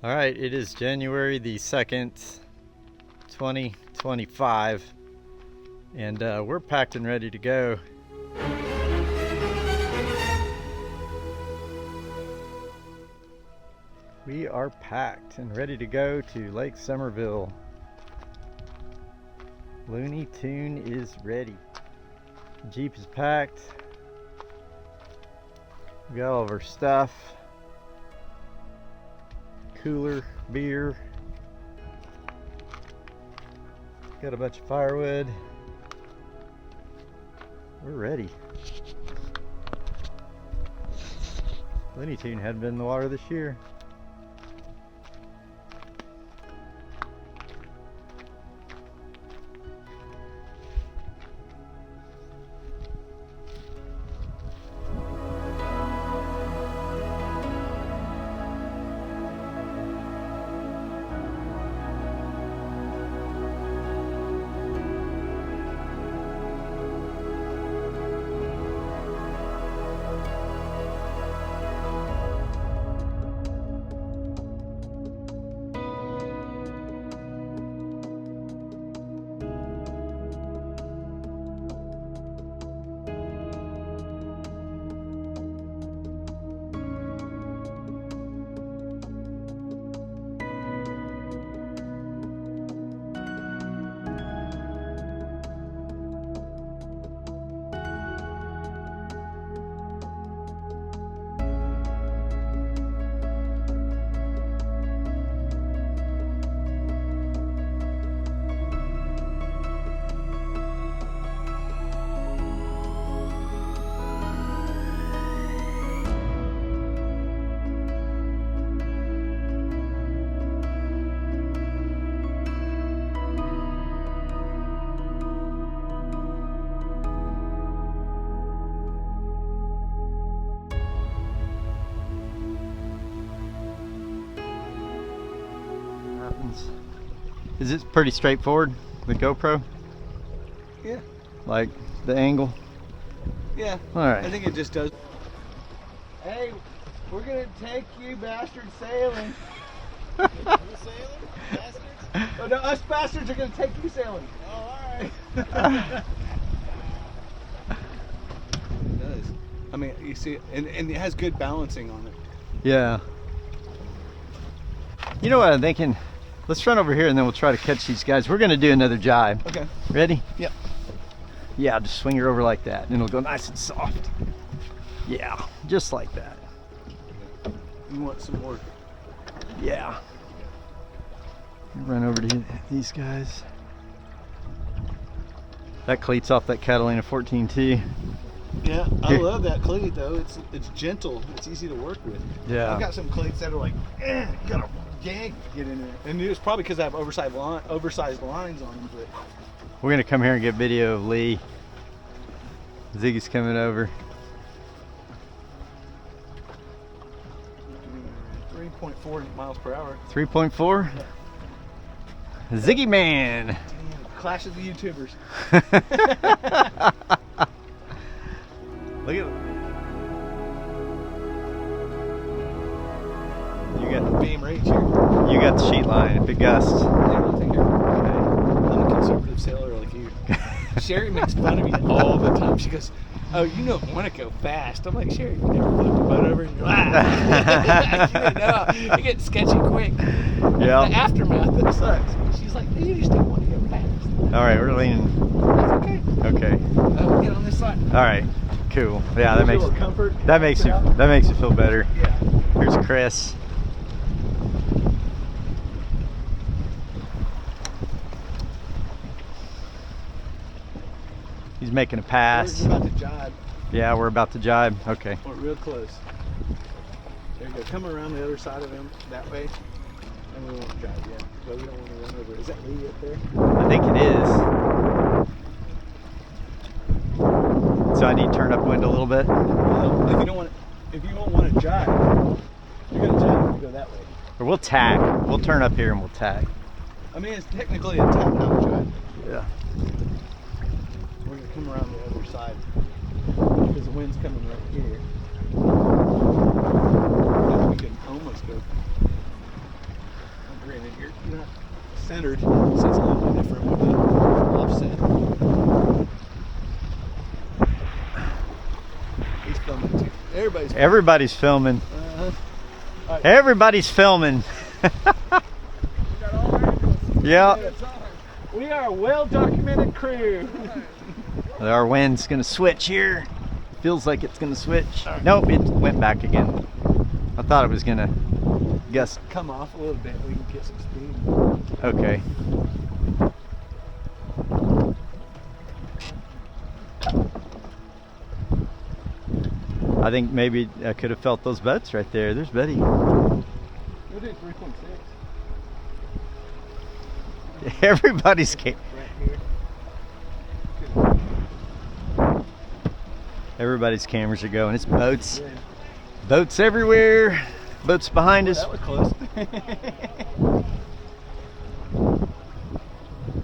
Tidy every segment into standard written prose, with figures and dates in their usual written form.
All right, it is January the 2nd, 2025, and we're packed and ready to go. We are packed and ready to go to Lake Somerville. Looney Tune is ready. Jeep is packed. We got all of our stuff. Cooler, beer. Got a bunch of firewood. We're ready. Looney Tune hadn't been in the water this year. Is it pretty straightforward, the GoPro? Yeah. Like the angle? Yeah. Alright. I think it just does. Hey, we're gonna take you bastards sailing. You sailing? Bastards? Oh, no, us bastards are gonna take you sailing. Oh, alright. It does. I mean, you see, and it has good balancing on it. Yeah. You know what I'm thinking? Let's run over here and then we'll try to catch these guys. We're gonna do another jibe. Okay. Ready? Yep. Yeah, just swing her over like that and it'll go nice and soft. Yeah, just like that. You want some more? Yeah. Run over to these guys. That cleat's off that Catalina 14T. Yeah, I Here. love that cleat though. It's gentle. It's easy to work with. Yeah. I've got some cleats that are like, you gotta yank to get in there. And it's probably because I have oversized lines on them. But We're gonna come here and get video of Lee. Ziggy's coming over. 3.4 miles per hour. 3.4? Ziggy man! Damn, clash of the YouTubers. Look at you got Beam reach here. you got the sheet line if it gusts. Yeah, I'll take care of it. I'm a conservative sailor like you. Sherry makes fun of me all the time. She goes, "Oh, you know, want to go fast." I'm like, "Sherry, you never flipped the boat over and you're no, it gets sketchy quick." Yeah. The aftermath that sucks. She's like, "You just don't want to go fast." All right, we're leaning. That's okay. Okay. We'll get on this side. All right. Cool. Yeah, that makes comfort. that makes you feel better. Yeah. Here's Chris. He's making a pass. We're about to jibe. Yeah, we're about to jibe. Okay. We're real close. There you go. Come around the other side of him that way. And we won't jibe yet. But we don't want to run over. Is that Lee up there? I think it is. So I need to turn up wind a little bit. No, if you don't want to jibe, you're gonna jibe if you go that way. Or we'll tack. We'll turn up here and we'll tack. I mean, it's technically a tap out jibe. Yeah. We're gonna come around the other side because the wind's coming right here. Yeah, we can almost go. granted, you're not centered, so it's a little bit different with the offset. He's filming too. Everybody's filming. Right. Everybody's filming. Yeah. We are a well-documented crew. Our wind's gonna switch here. Feels like it's gonna switch. Nope, it went back again. I thought it was gonna gust. Come off a little bit, we can get some speed. Okay. I think maybe I could have felt those boats right there. There's Betty. We'll do 3.6. Everybody's Right here. Everybody's cameras are going. It's boats. Boats everywhere. Boats behind us. That was close.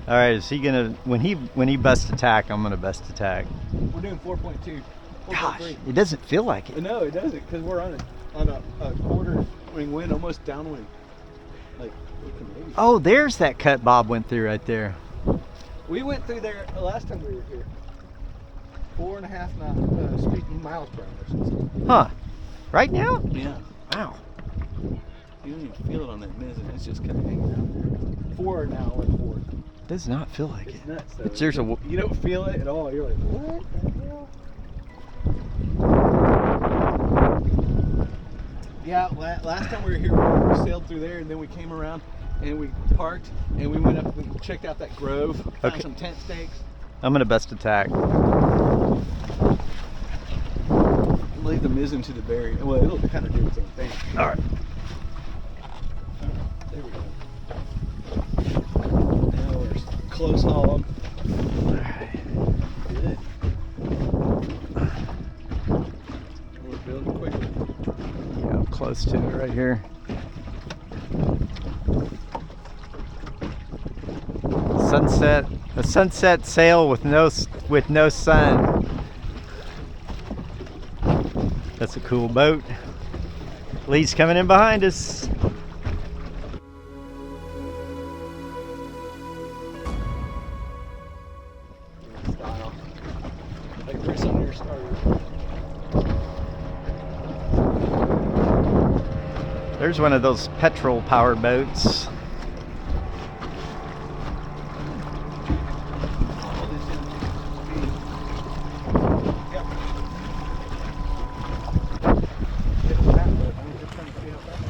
All right, is he gonna when he busts attack? I'm gonna bust attack. We're doing 4.2. Gosh, it doesn't feel like it. No, it doesn't, because we're on a quarter wing wind, almost downwind. Like, we can maybe. Oh, there's that cut Bob went through right there. We went through there last time we were here. 4.5 miles per hour. I should say. Huh? Right now? Yeah. Wow. You don't even feel it on that mizzen. It's just kind of hanging out there. 4 now, we're 4. Does not feel like It's it. nuts, though. There's a You don't feel it at all. You're like, what the hell? Yeah, last time we were here, we sailed through there, and then we came around and we parked and we went up and checked out that grove, found Okay. some tent stakes. I'm gonna bust attack. Leave the mizzen to the berry. Well, it'll kind of do its own thing. All right. There we go. Now we're close haul. Good. We're building quickly. Yeah, I'm close to it right here. Sunset, a sunset sail with no sun. That's a cool boat. Lee's coming in behind us. Style. Like Chris on your starter. There's one of those petrol powered boats. All this in speed. Yep. It's that boat. I'm just trying to see how fast.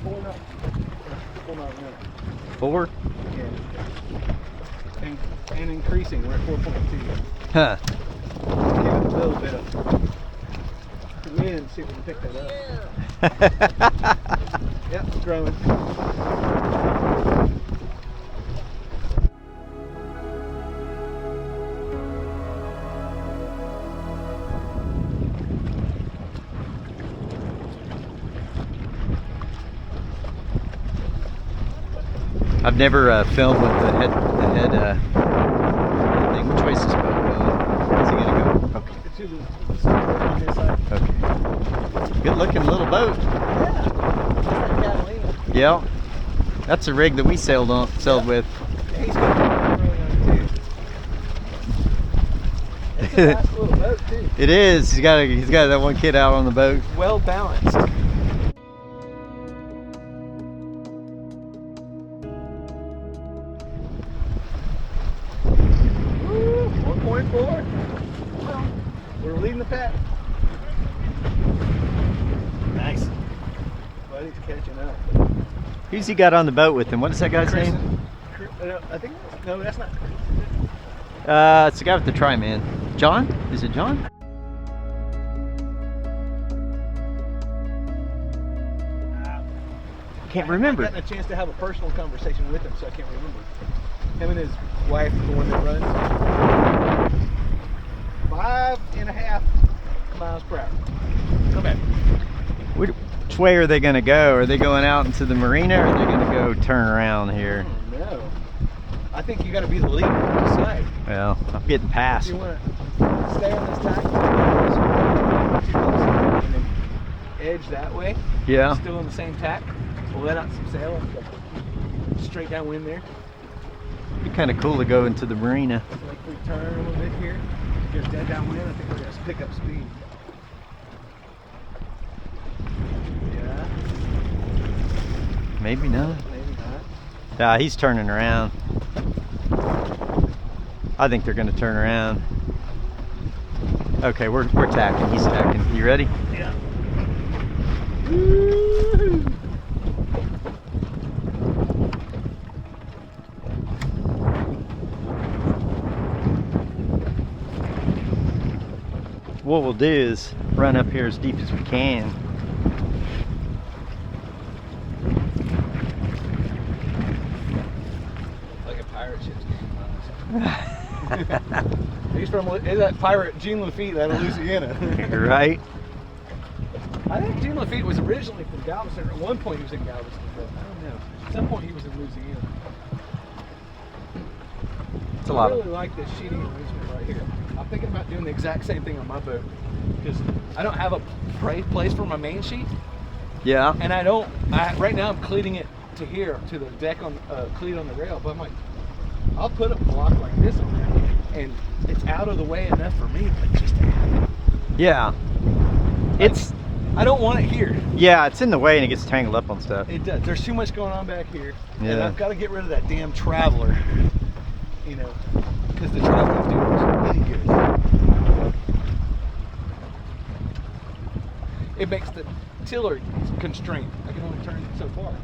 4 knots. 4 miles an hour. 4? Yeah. And increasing. We're at 4.2. Huh. Give it a little bit of wind, see if we can pick that up. Yep, it's growing. I've never filmed with the head thing. Which way is this boat going? Is he gonna go? Okay. It's to the on this side. Okay. Good looking little boat. Yeah. Catalina. Yeah. That's a rig that we sailed with. Yeah, he's got a really on it too. It's a nice little boat too. It is. He's got that one kid out on the boat. Well balanced. Woo, 1.4. Well, we're leading the pack. Nice. Buddy's catching up. Who's he got on the boat with him? What is that guy's name? I think, no, that's not Chris. It's the guy with the tri-man. John? Is it John? Can't remember. I've gotten a chance to have a personal conversation with him, so I can't remember. Him and his wife, the one that runs. 5.5 miles per hour. Come back. Which way are they going to go? Are they going out into the marina, or are they going to go turn around here? No. I think you got to be the leader to decide. Well, I'm getting If past. you want to stay on this tack and then edge that way, Yeah. still on the same tack, We'll let out some sail. Straight downwind there. It'd be kind of cool to go into the marina. Like we turn a little bit here. Goes dead downwind. I think we're gonna pick up speed. Yeah. Maybe not. Maybe not. Yeah, he's turning around. I think they're going to turn around. Okay, we're tacking. He's tacking. You ready? Yeah. What we'll do is run up here as deep as we can. Like a pirate ship's He's from that pirate Jean Lafitte out of Louisiana. Right? I think Jean Lafitte was originally from Galveston. At one point he was in Galveston, but I don't know. At some point he was in Louisiana. It's a lot I of. really like this sheeting arrangement right here. I'm thinking about doing the exact same thing on my boat because I don't have a place for my main sheet, Yeah. and right now I'm cleating it to here to the deck on cleat on the rail. But I'm like, I'll put a block like this on there, and it's out of the way enough for me, but just to have it. Yeah. It's. I don't want it here. Yeah, it's in the way and it gets tangled up on stuff. It does. There's too much going on back here, and Yeah. I've got to get rid of that damn traveler. You know, because the traveler's doing us any good. It makes the tiller constrained. I can only turn it so far.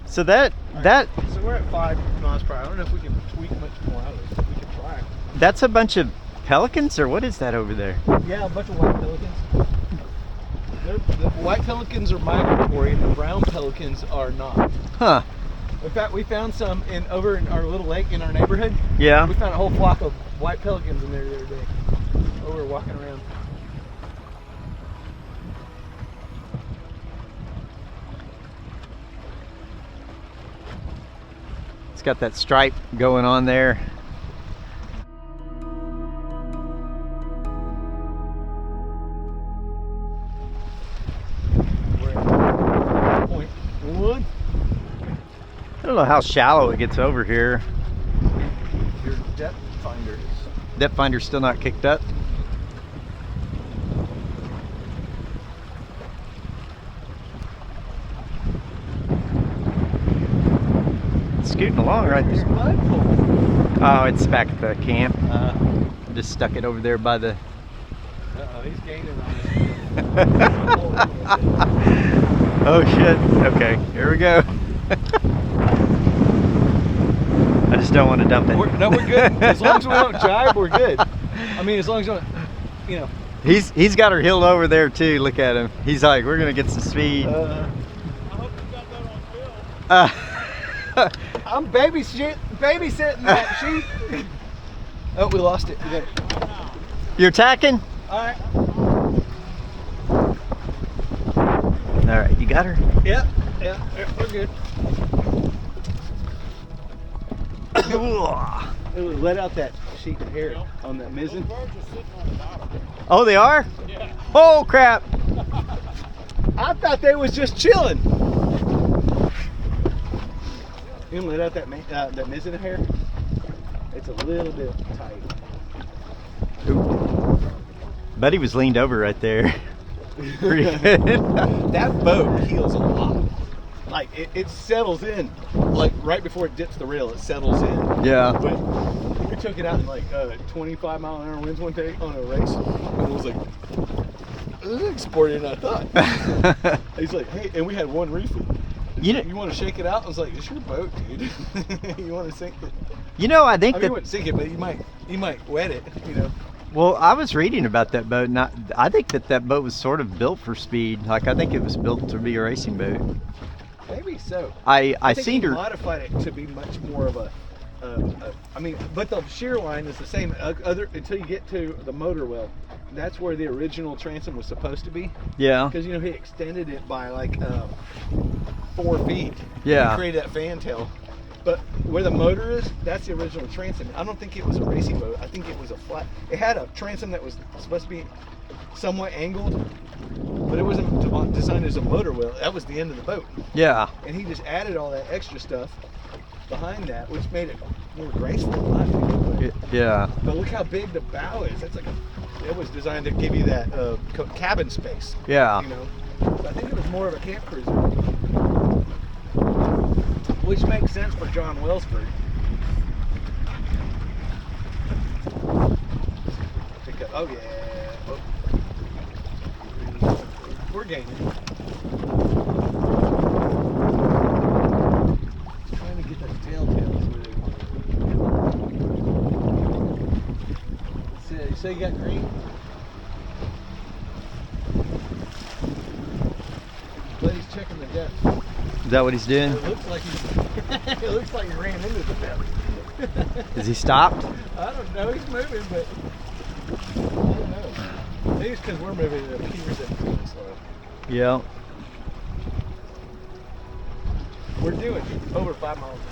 So that So we're at 5 miles per hour. I don't know if we can tweak much more out of this. We can try. that's a bunch of pelicans, or what is that over there? Yeah, a bunch of white pelicans. The white pelicans are migratory, and the brown pelicans are not. Huh. In fact, we found some over in our little lake in our neighborhood. Yeah. We found a whole flock of white pelicans in there the other day. While we were walking around. It's got that stripe going on there. We're at point 1. I don't know how shallow it gets over here. Your depth finder is. Depth finder's still not kicked up. It's scooting along right there. Oh, it's back at the camp. Just stuck it over there by the. Uh-oh, he's gaining on us. Oh shit. Okay, here we go. I just don't want to dump it. No, we're good. As long as we don't jibe, we're good. I mean, as long as we don't, you know. He's got her heel over there too. Look at him. He's like, we're gonna get some speed. I hope you got that on film. I'm babysitting that sheep. Oh, we lost it. We got it. You're tacking? All right. All right, you got her. Yeah, we're good. Let out that sheet of hair on that mizzen. Those birds are sitting on the bottom. Oh, they are? Yeah. Oh crap! I thought they was just chilling. You let out that that mizzen hair. It's a little bit tight. Ooh. Buddy was leaned over right there. Pretty good. That boat heels a lot. Like it settles in, like right before it dips the rail, it settles in. Yeah. But we took it out in like 25-mile-an-hour winds one day on a race, and it was like, this is sportier than I thought. He's like, hey, and we had one reefer. You know, You want to shake it out? I was like, it's your boat, dude. You want to sink it? you know, I think I mean, that. you wouldn't sink it, but you might wet it, you know. Well, I was reading about that boat, and I think that boat was sort of built for speed. Like, I think it was built to be a racing boat. Maybe so. I think seen he her. modified it to be much more of a. I mean, but the shear line is the same. Other until you get to the motor well, that's where the original transom was supposed to be. Yeah. Because he extended it by like 4 feet. Yeah. He created that fantail, But where the motor is, that's the original transom. I don't think it was a racing boat. I think it was a flat. It had a transom that was supposed to be somewhat angled, but it wasn't designed as a motor wheel. That was the end of the boat. Yeah. And he just added all that extra stuff behind that, which made it more graceful in my opinion. Yeah. But look how big the bow is. That's like it was designed to give you that cabin space. Yeah. You know, so I think it was more of a camp cruiser, which makes sense for John Wellsford. Oh yeah. Oh. We're gaining. Trying to get that tailtail. You say you got green? But he's checking the depth. Is that what he's doing? It looks like it looks like he ran into the depth. Is he stopped? I don't know. He's moving, but I don't know. Maybe it's because we're moving. The gears are moving slow. Yeah. We're doing over 5 miles an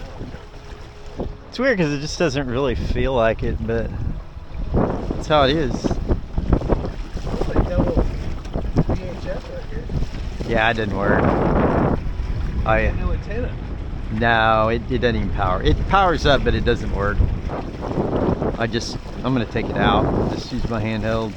hour. It's weird because it just doesn't really feel like it, but that's how it is. Looks like double VHF right here. Yeah, it didn't work. No antenna. No, it doesn't even power. It powers up, but it doesn't work. I'm gonna take it out. Just use my handheld.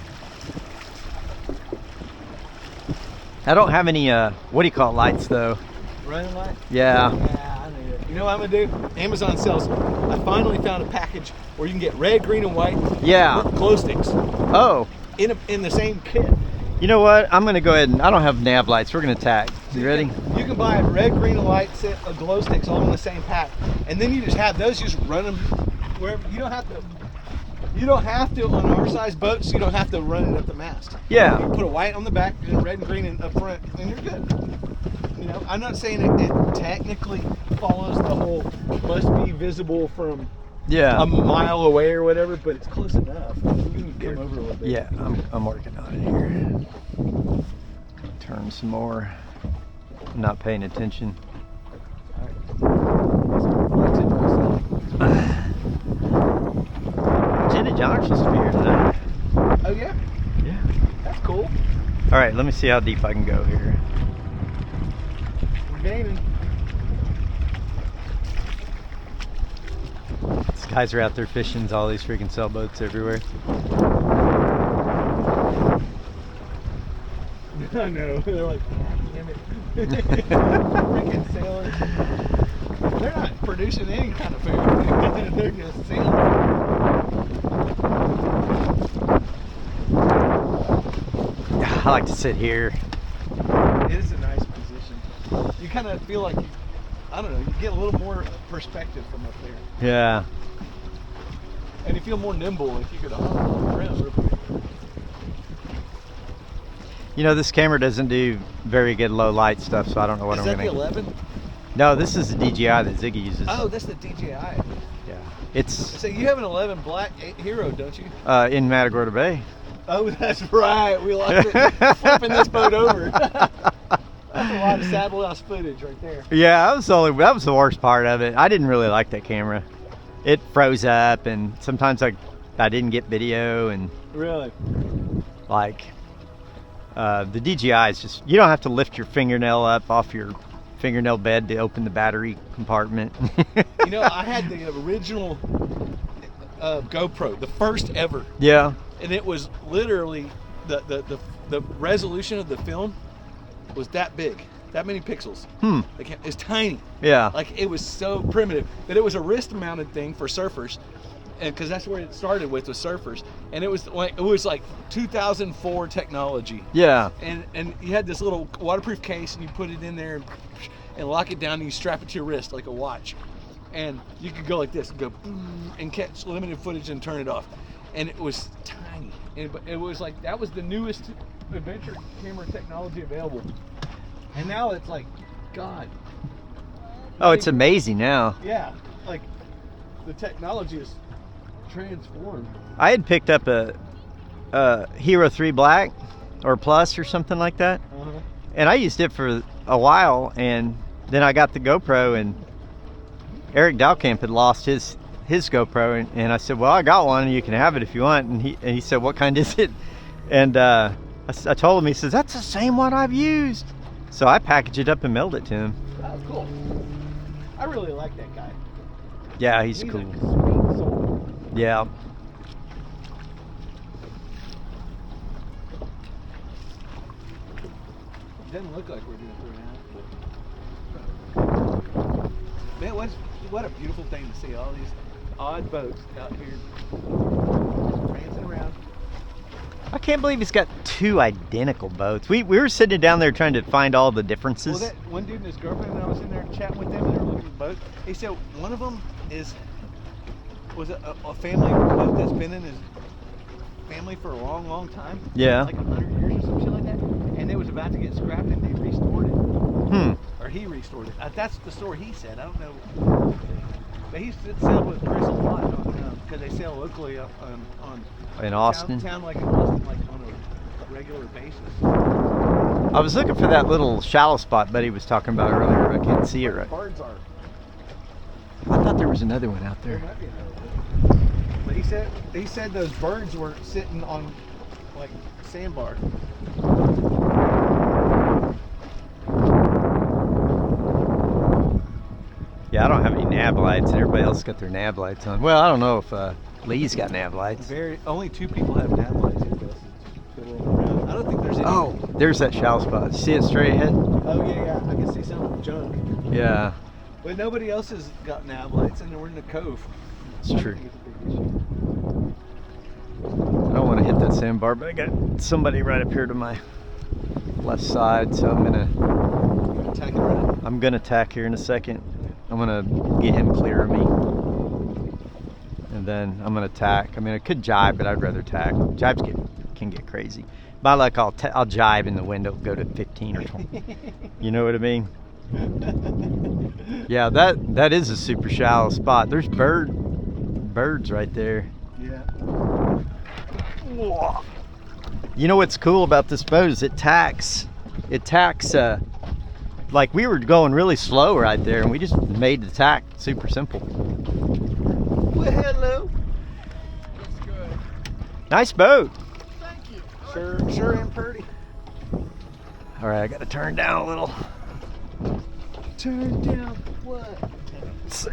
I don't have any, what do you call it, lights though? Running light? Yeah. Yeah, I need it. You know what I'm gonna do? Amazon sells. I finally found a package where you can get red, green, and white. Yeah. Glow sticks. Oh. In the same kit. You know what? I'm gonna go ahead and I don't have nav lights. We're gonna tack. You ready? You can buy a red, green, and white set of glow sticks all in the same pack, and then you just have those. You just run them wherever. You don't have to. You don't have to on our size boats. You don't have to run it up the mast. Yeah. You put a white on the back and a red and green up front, and you're good. You know, I'm not saying it technically follows the whole must be visible from a mile away or whatever, but it's close enough. You can come over a little bit. Yeah, I'm working on it here. Turn some more. I'm not paying attention. Jen and John are supposed to be here today. Oh yeah? Yeah. That's cool. All right, let me see how deep I can go here. We're gaining. These guys are out there fishing all these freaking sailboats everywhere. I know. They're like, damn it. Freaking sailors. They're not producing any kind of food. They're just sailing. I like to sit here. It is a nice position. You kind of feel like, I don't know, you get a little more perspective from up there. Yeah. And you feel more nimble if you could hop around real quick. You know, this camera doesn't do very good low light stuff, so I don't know what I'm gonna. Is that the 11? No, this is the DJI that Ziggy uses. Oh, that's the DJI. Yeah. It's So you have an 11 Black Hero, don't you? in Matagorda Bay. Oh, that's right. We lost it flipping this boat over. That's a lot of saddle house footage right there. Yeah, that was the worst part of it. I didn't really like that camera. It froze up, and sometimes I didn't get video, and Really? like the DJI is just, you don't have to lift your fingernail up off your fingernail bed to open the battery compartment. You know, I had the original GoPro, the first ever. Yeah. And it was literally the resolution of the film was that big, that many pixels. Like, it's tiny. Yeah. Like, it was so primitive that it was a wrist-mounted thing for surfers, and because that's where it started with surfers, and it was like 2004 technology. Yeah. And you had this little waterproof case, and you put it in there and lock it down, and you strap it to your wrist like a watch, and you could go like this and go and catch limited footage and turn it off. And it was tiny, and it was like that was the newest adventure camera technology available. And now it's like, God. Oh, it's amazing now. Yeah, like the technology is transformed. I had picked up a Hero 3 Black or Plus or something like that, and I used it for a while, and then I got the GoPro, and Eric Dalkamp had lost his GoPro, and I said, well, I got one, and you can have it if you want. And he said, what kind is it? And I told him. He says, that's the same one I've used. So I packaged it up and mailed it to him. That was cool. I really like that guy. Yeah, he's A cool. sweet soul. Yeah. Doesn't look like we're doing 3.5. Man, what a beautiful thing to see. All these odd boats out here prancing around. I can't believe he's got 2 identical boats. We were sitting down there trying to find all the differences. Well, that one dude and his girlfriend, and I was in there chatting with them, and they were looking at the boat. He said one of them was a family boat that's been in his family for a long, long time. Yeah. Like 100 years or some shit like that. And it was about to get scrapped, and they restored it. Or he restored it. That's the story he said. I don't know. But he sailed with Chris a lot because they sail locally on in Austin. Town like in Austin, like on a regular basis. I was looking for that little shallow spot Buddy was talking about earlier. I can't see it right. Birds are. I thought there was another one out There there. might be another one. But he said those birds were sitting on like sandbar. Yeah, I don't have any nav lights, and everybody else got their nav lights on. Well, I don't know if Lee's got nav lights. Only 2 people have nav lights here, Bill. I don't think there's any. Oh, there's that shallow spot. You see it straight ahead? Oh yeah, I can see some junk. Yeah, But nobody else has got nav lights, and we're in the cove. it's I true. think it's a big issue. I don't want to hit that sandbar, but I got somebody right up here to my left side, so I'm gonna tack here in a second. I'm gonna get him clear of me, and then I'm gonna tack. I mean, I could jibe, but I'd rather tack. Jibes can get crazy. By luck, I'll jibe and the wind will go to 15 or 20. You know what I mean? Yeah, that is a super shallow spot. There's birds right there. Yeah. Whoa. You know what's cool about this boat is it tacks. Like we were going really slow right there, and we just made the tack super simple. Well, hello. Looks good. Nice boat. Thank you. Sure and pretty. All right, I got to turn down a little. Turn down what? Let's see.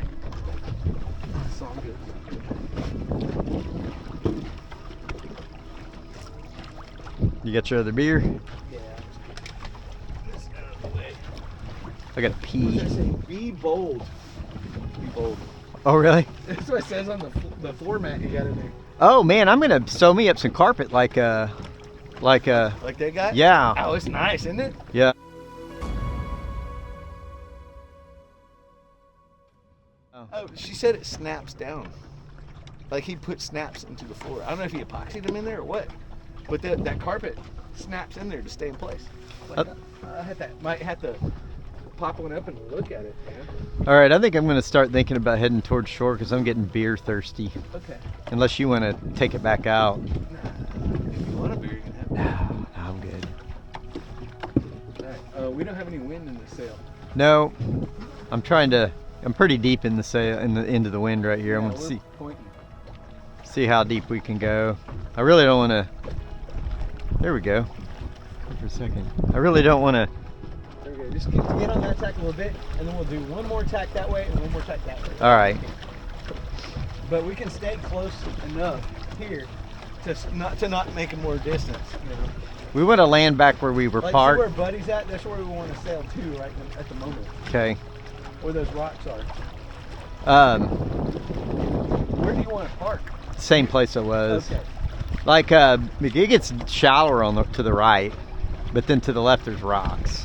It's all good. You got your other beer? Yeah. This out of the way. I got to What pee. does that say? Be bold. Be bold. Oh, really? That's what it says on the floor mat you got in there. Oh man, I'm gonna sew me up some carpet like Like that guy? yeah. Oh, it's nice, isn't it? Yeah. Oh, she said it snaps down. Like he put snaps into the floor. I don't know if he epoxied them in there or what, but that carpet snaps in there to stay in place. Like, might have to pop one up and look at it, man. All right, I think I'm gonna start thinking about heading towards shore because I'm getting beer thirsty. Okay. Unless you want to take it back out. Nah, if you want a beer, you can have it. No, I'm good. All right. We don't have any wind in the sail. No, I'm pretty deep in the sail, into the wind right here. I'm Yeah, gonna we're pointing. see how deep we can go. I really don't want to. There we go. For a second. I really don't want to. There we go. Just get on that tack a little bit, and then we'll do one more tack that way and one more tack that way. All right. But we can stay close enough here to not make more distance. You know? We want to land back where we were Like parked. where Buddy's at, that's where we want to sail to right at the moment. Okay. Where those rocks are. Where do you want to park? Same place I was. Okay. Like it gets shallower to the right, but then to the left there's rocks.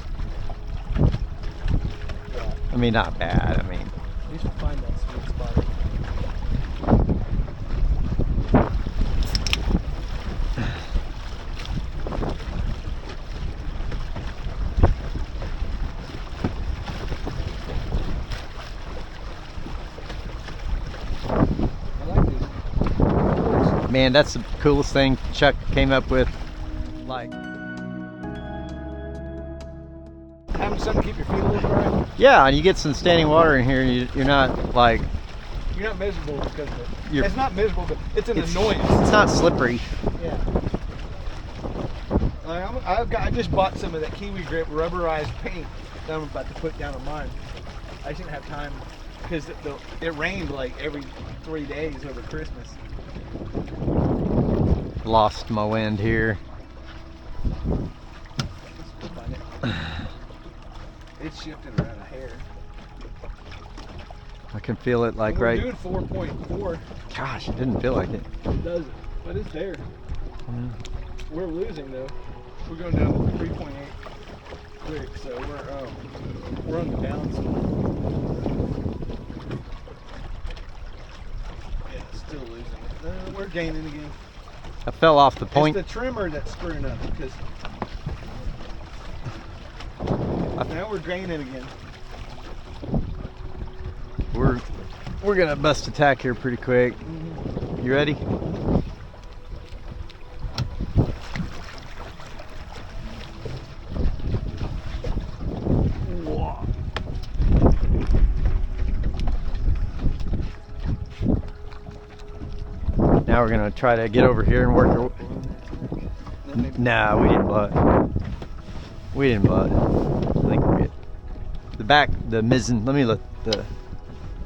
Yeah. I mean, not bad. I mean, You should find that sweet spot. I like these. man, that's the coolest thing Chuck came up with. Like, Having something to keep your feet a little dry. Yeah, and you get some standing water in here. You're not like. You're not miserable because of it. You're- It's not miserable, but it's an annoyance. It's not slippery. Yeah. I just bought some of that Kiwi Grip rubberized paint that I'm about to put down on mine. I just didn't have time because it rained like every 3 days over Christmas. Lost my wind here. Let's find it. It's shifting around a hair. I can feel it like We're right. doing 4.4. Gosh, it didn't feel like it. It doesn't, but it's there. Mm. We're losing though. We're going down to 3.8 quick, so we're on the balance. Yeah, still losing it. We're gaining again. I fell off the point. It's the trimmer that's screwing up because now we're gaining again. We're gonna bust attack here pretty quick. You ready? Now we're gonna try to get over here and work our. Nah, we didn't blow it. We didn't blow it. I think we're good. The back, the mizzen. Let me let the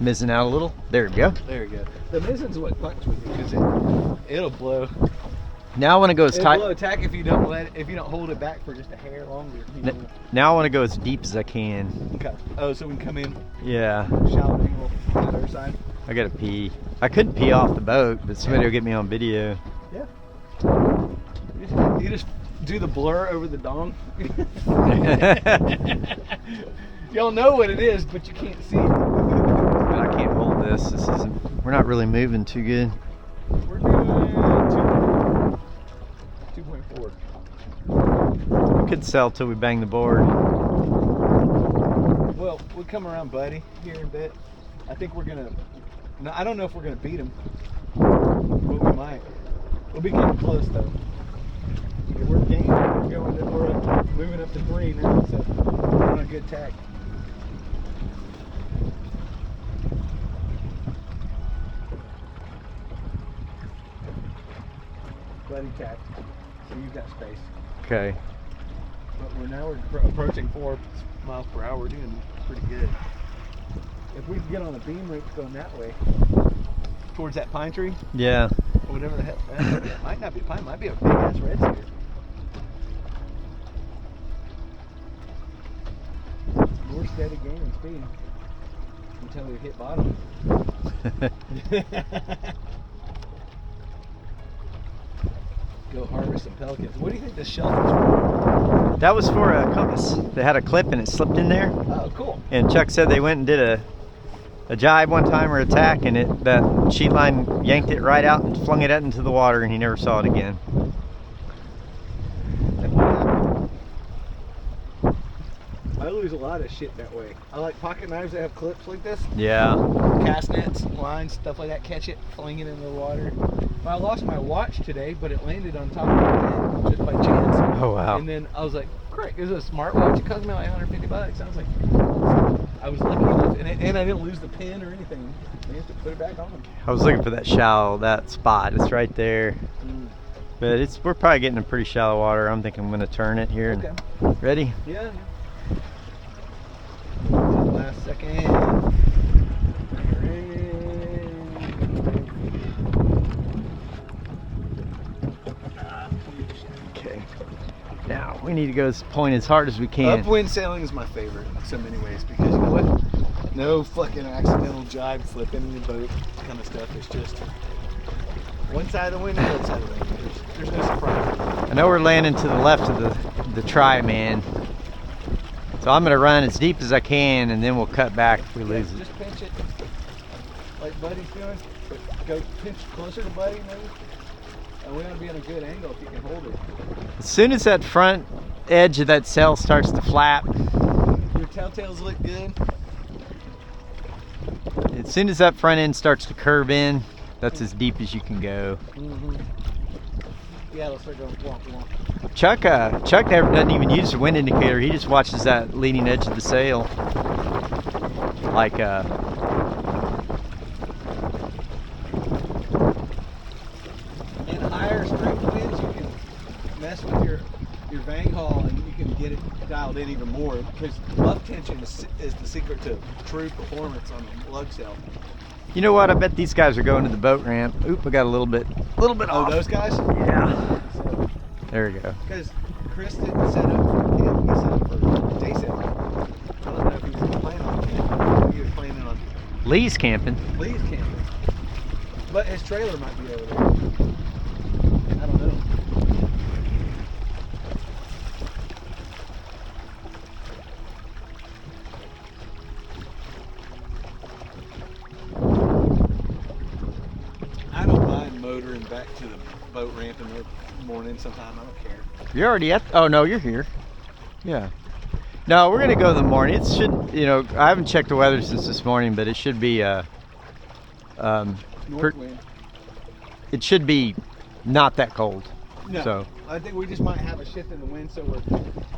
mizzen out a little. There we go. There we go. The mizzen's what fucks with you because it'll blow. Now I want to go as It'll tight. blow attack if you don't hold it back for just a hair longer. Now I want to go as deep as I can. Okay. Oh, so we can come in Yeah, shallow angle on the other side. I gotta pee. I could pee off the boat, but somebody will get me on video. Yeah. You just do the blur over the dong. Y'all know what it is, but you can't see it. But I can't hold this. This isn't. We're not really moving too good. We're doing 2.4. We could sell till we bang the board. Well, we'll come around Buddy here in a bit. I think we're gonna. No, I don't know if we're gonna beat him, but we might. We'll be getting close though. We're gaining. We're moving up to 3 now, so we're on a good tack. Buddy tack. So you've got space. Okay. But we're approaching 4 miles per hour. We're doing pretty good. If we can get on the beam ropes going that way, towards that pine tree, Yeah. or whatever the hell, it might not be a pine, it might be a big ass red cedar. More steady gaining speed until we hit bottom. Go harvest some pelicans. What do you think this shelf is for? That was for a compass. They had a clip and it slipped in there. Oh, cool. And Chuck said they went and did a jibe one time or a tack, and that sheet line yanked it right out and flung it out into the water, and he never saw it again. I lose a lot of shit that way. I like pocket knives that have clips like this. Yeah. Cast nets, lines, stuff like that. Catch it, fling it in the water. Well, I lost my watch today, but it landed on top of my head just by chance. Oh wow. And then I was like, great, it was a smartwatch. It cost me like $150. I was like, I was lucky enough, and I didn't lose the pin or anything. I have to put it back on. I was looking for that spot. It's right there. But we're probably getting in pretty shallow water. I'm thinking I'm gonna turn it here. Okay. And, ready? Yeah. Last second. Okay. Now we need to go as point as hard as we can. Upwind sailing is my favorite in so many ways because you know what? No fucking accidental jibe flipping in the boat kind of stuff. It's just one side of the wind and the other side of the wind. There's no surprise. I know we're landing to the left of the tri-man. So I'm gonna run as deep as I can, and then we'll cut back if we lose it. Just pinch it like Buddy's doing. But go pinch closer to Buddy maybe. And we ought to be on a good angle if you can hold it. As soon as that front edge of that sail starts to flap, Your telltales look good. as soon as that front end starts to curve in, that's as deep as you can go. Yeah, let's start going womp womp. Chuck never doesn't even use the wind indicator. He just watches that leading edge of the sail. like In higher strength winds, you can mess with your vang haul and you can get it dialed in even more, because luff tension is the secret to true performance on a lug sail. you know what? I bet these guys are going to the boat ramp. Oop, I got a little bit Oh, off. those guys? Yeah. So, There we go. because Chris didn't set up for camp, he set up for day sail. I don't know if he was planning on camp. He was planning on Lee's camping. Lee's camping. But his trailer might be over there. I don't know. I don't mind motoring back to the boat ramp in the morning sometime. I don't care. You're already at. Oh no, you're here. Yeah. No, we're gonna go in the morning. It should. You know, I haven't checked the weather since this morning, but it should be. North wind. It should be not that cold. No, So I think we just might have a shift in the wind, so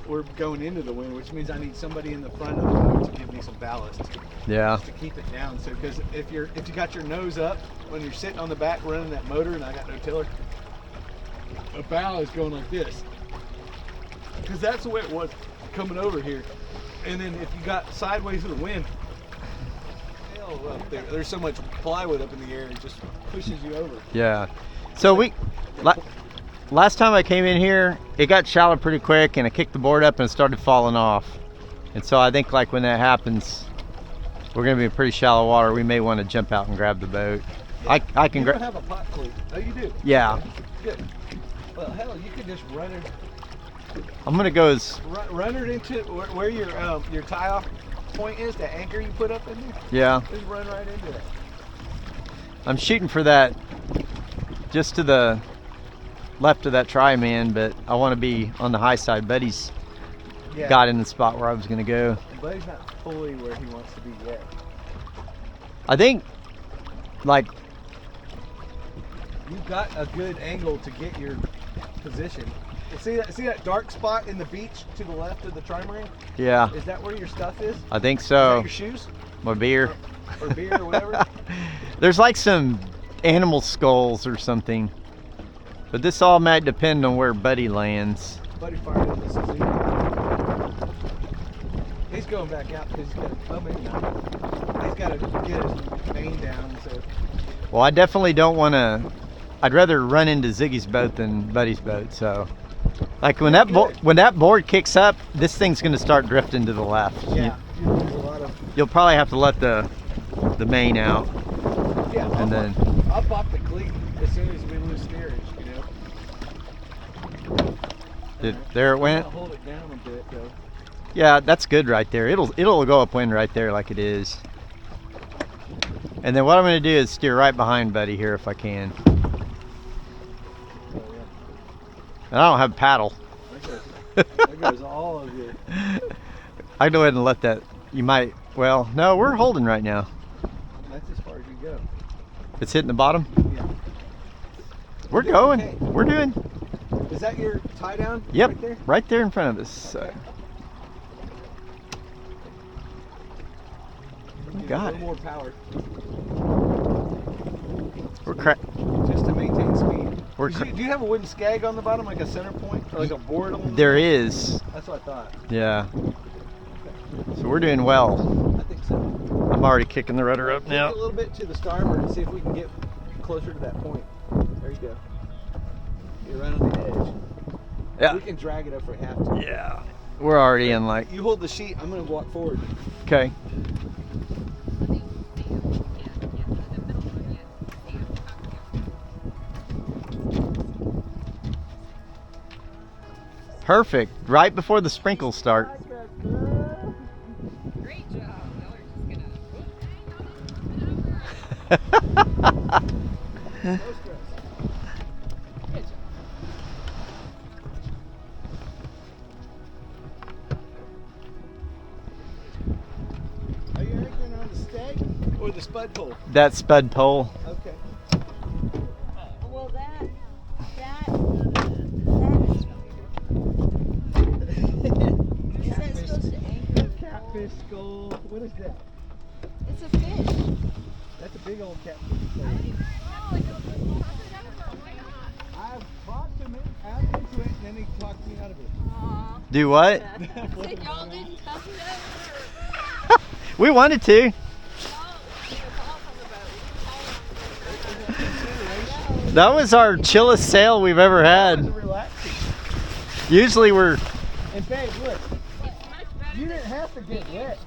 we're going into the wind, which means I need somebody in the front of the boat to give me some ballast, yeah. just to keep it down. So, because if you got your nose up when you're sitting on the back running that motor, and I got no tiller, the bow is going like this, because that's the way it was coming over here. And then if you got sideways of the wind, hell, up there, there's so much plywood up in the air, it just pushes you over. Yeah. So last time I came in here, it got shallow pretty quick, and I kicked the board up and it started falling off. And so I think like when that happens, we're gonna be in pretty shallow water. We may want to jump out and grab the boat. Yeah. I can You grab. don't have a pot cleat. Oh, you do? Yeah. Good. Well, hell, you could just run it, I'm gonna go as. run it into where your tie-off point is, the anchor you put up in there. Yeah. Just run right into it. I'm shooting for that, just to the left of that tri-man, but I want to be on the high side. Buddy's Yeah. got in the spot where I was gonna go. But he's not fully where he wants to be yet. I think, like, You've got a good angle to get your position. See that dark spot in the beach to the left of the trimaran? yeah, Is that where your stuff is? I think Is so. that your shoes? My beer. Or beer or whatever? There's like some animal skulls or something, but this all might depend on where Buddy lands. Buddy fired up the Suzuki. He's going back out because he's got maybe not. He's got to get his main down. So Well, I definitely don't want to. I'd rather run into Ziggy's boat than Buddy's boat. So, like when that board kicks up, this thing's going to start drifting to the left. yeah, you lose a lot of. You'll probably have to let the main out, Yeah, and then I'll pop the cleat as soon as we lose steerage. there it went. I'll hold it down a bit though. Yeah, that's good right there. It'll go upwind right there like it is. And then what I'm going to do is steer right behind Buddy here if I can. So, yeah. And I don't have a paddle. There goes all of you. I go ahead and let that. You might. Well, no, we're holding right now. That's as far as you go. It's hitting the bottom. Yeah. We're doing going. okay. We're doing. Is that your tie down? Yep. Right there? Right there in front of us. So. Okay. We Give got a it. little more power. We're Just to maintain speed. We're Do you have a wooden skag on the bottom, like a center point, or like a board on There is. That's what I thought. Yeah. So we're doing well. I think so. I'm already kicking the rudder up Kick now. it a little bit to the starboard and see if we can get closer to that point. There you go. You're right on the edge. Yeah. We can drag it up if we have to. Yeah. We're already in like. You hold the sheet. I'm going to walk forward. Okay. Perfect. Right before the sprinkles start. Great job. Y'all are just gonna. Good job. Are you anchoring on the stag or the spud pole? That spud pole. Okay. Well, that is that supposed to anchor? Catfish skull. What is that? It's a fish. That's a big old catfish. I've talked to him out into it, and then he talked me out of it. Aw. Do what? Said y'all didn't come over. We wanted to. No, he was off on the boat. That was our chillest sail we've ever That was had. relaxing. Usually we're And babe, look, It's much better you didn't have to get wet.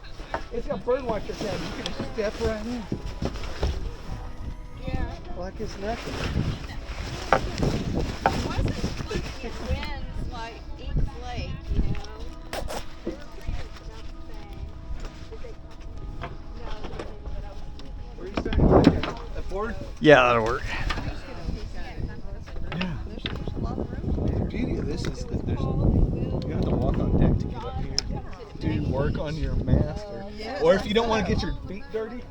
It's got bird watcher cabin. You can step right in Yeah. like it's nothing. It wasn't funky winds like East Lake, you know. They were pretty much about the same. Did they come? No, they didn't, but I was Where are you starting? A board? yeah, that'll work. Yeah. There's a lot of room. The beauty of this is that you have to walk on deck to get up here. Do work on your mast, or if you don't want to get your feet dirty.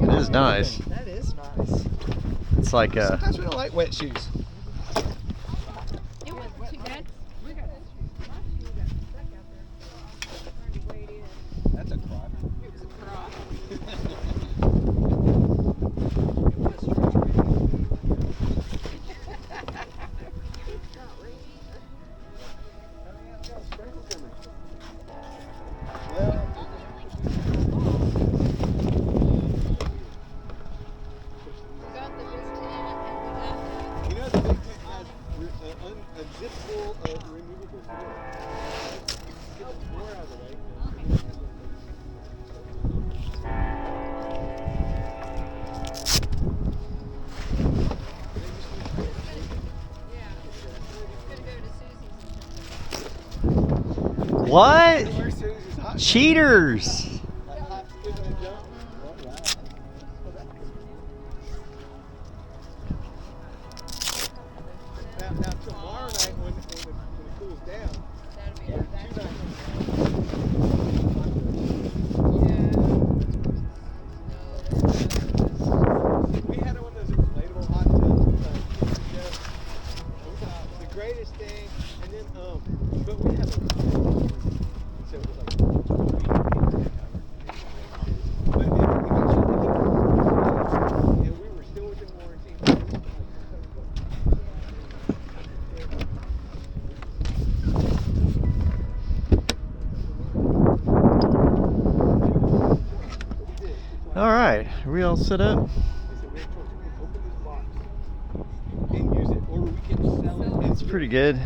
It is nice. That is nice. It's like a. Sometimes we don't like wet shoes. It wasn't too bad. We got stuck out there. Trying to wade in. That's a crop. It was a cross. We got the big tent and we got You know the big tent has unzippable, removable door. Get the door out of the way. What? Where's Susie's hot? Cheaters! Like hot skipping and jump. All right. Now tomorrow night when it cools down, that'd be two that's nights. We had one of those inflatable hot tubs. It was the greatest thing, and then but we had a so it was like. But and we were still within warranty. All right, are we all set up? They said we have choice. We can open this box and use it, or we can sell it. It's pretty good.